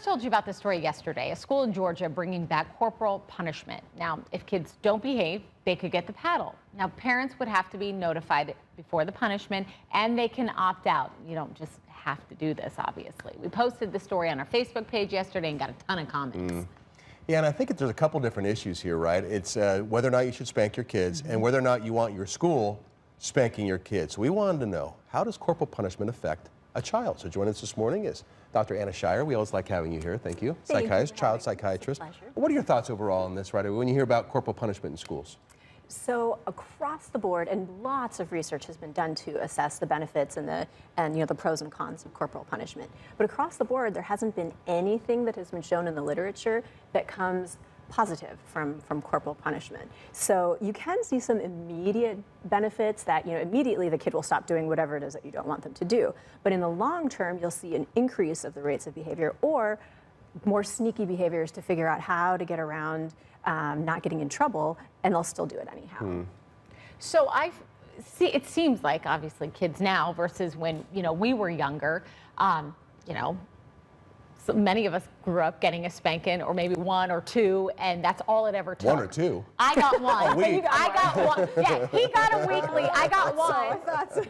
just told you about this story yesterday. A school in Georgia bringing back corporal punishment. Now, if kids don't behave, they could get the paddle. Now, parents would have to be notified before the punishment, and they can opt out. You don't just have to do this, obviously. We posted the story on our Facebook page yesterday and got a ton of comments. Yeah, and I think there's a couple different issues here, right? It's whether or not you should spank your kids and whether or not you want your school spanking your kids. So we wanted to know, how does corporal punishment affect a child? So joining us this morning is Dr. Anna Shire. We always like having you here. Thank you. Psychiatrist, child psychiatrist. What are your thoughts overall on this, right, when you hear about corporal punishment in schools? So across the board, and lots of research has been done to assess the benefits and the pros and cons of corporal punishment. But across the board, there hasn't been anything that has been shown in the literature that comes positive from corporal punishment. So you can see some immediate benefits that, immediately the kid will stop doing whatever it is that you don't want them to do. But in the long term, you'll see an increase of the rates of behavior or more sneaky behaviors to figure out how to get around not getting in trouble, and they'll still do it anyhow. So it seems like obviously kids now versus when we were younger, so many of us grew up getting a spanking, or maybe one or two, and that's all it ever took. One or two? I got one. A week. I got one. Yeah, he got a weekly. I got one.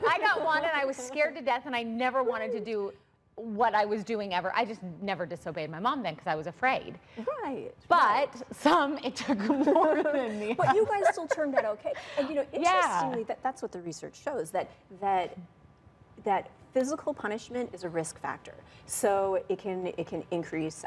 I got one, and I was scared to death, and I never wanted to do what I was doing ever. I just never disobeyed my mom then because I was afraid. Right. But some, it took more than me. But you guys still turned out okay. And interestingly, that's what the research shows, that physical punishment is a risk factor. So it can increase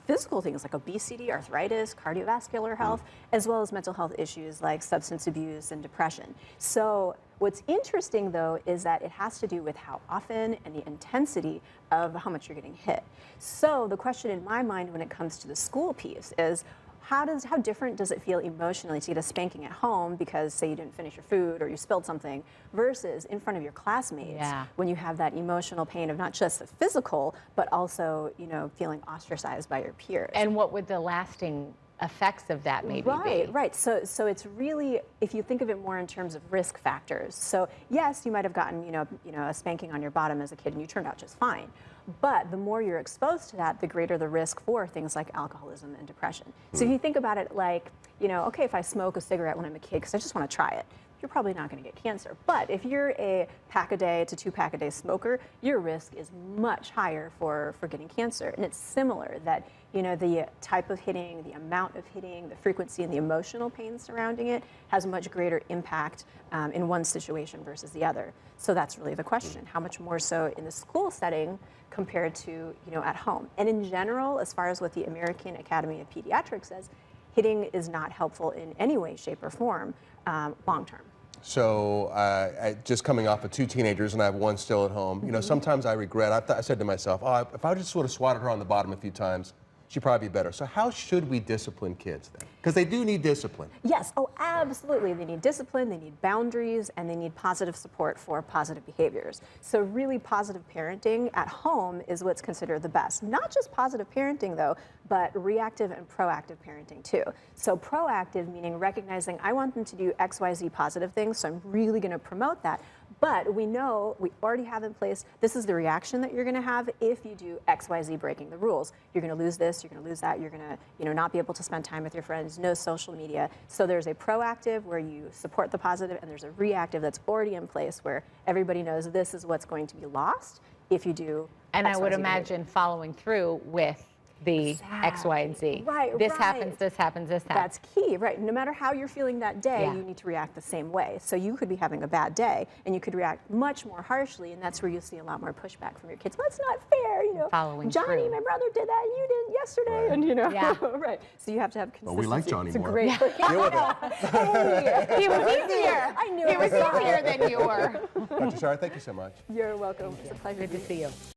physical things like obesity, arthritis, cardiovascular health, as well as mental health issues like substance abuse and depression. So what's interesting, though, is that it has to do with how often and the intensity of how much you're getting hit. So the question in my mind when it comes to the school piece is, how different does it feel emotionally to get a spanking at home because, say, you didn't finish your food or you spilled something, versus in front of your classmates when you have that emotional pain of not just the physical, but also, feeling ostracized by your peers? And what would the lasting effects of that maybe be? Right. So it's really, if you think of it more in terms of risk factors. So yes, you might have gotten, a spanking on your bottom as a kid and you turned out just fine. But the more you're exposed to that, the greater the risk for things like alcoholism and depression. So if you think about it like, okay, if I smoke a cigarette when I'm a kid because I just want to try it, you're probably not going to get cancer. But if you're a pack-a-day to 2-pack-a-day smoker, your risk is much higher for getting cancer. And it's similar that, the type of hitting, the amount of hitting, the frequency, and the emotional pain surrounding it has a much greater impact in one situation versus the other. So that's really the question. How much more so in the school setting compared to, at home? And in general, as far as what the American Academy of Pediatrics says, hitting is not helpful in any way, shape, or form long term. So just coming off of 2 teenagers, and I have one still at home, sometimes I regret, I said to myself, oh, if I just sort of swatted her on the bottom a few times, she'd probably be better. So how should we discipline kids then? Because they do need discipline. Yes, oh, absolutely. They need discipline, they need boundaries, and they need positive support for positive behaviors. So really positive parenting at home is what's considered the best. Not just positive parenting, though, but reactive and proactive parenting, too. So proactive meaning recognizing I want them to do X, Y, Z positive things, so I'm really going to promote that. But we know, we already have in place, this is the reaction that you're going to have if you do X, Y, Z breaking the rules. You're going to lose this, you're going to lose that, you're going to not be able to spend time with your friends, no social media. So there's a proactive where you support the positive, and there's a reactive that's already in place where everybody knows this is what's going to be lost if you do And X, I would Y, Z imagine following through with the X, Y, and Z. Right, this happens, this happens, this happens. That's key, right? No matter how you're feeling that day, you need to react the same way. So you could be having a bad day, and you could react much more harshly, and that's where you'll see a lot more pushback from your kids. Well, it's not fair, Following Johnny, through. my brother did that, and you didn't yesterday, and right. So you have to have consistency. Well, we like Johnny it's more. A great Deal with it. Hey, he was easier. I knew he was easier than you were. Dr. Shire, thank you so much. You're welcome. It's a pleasure. Good to see you.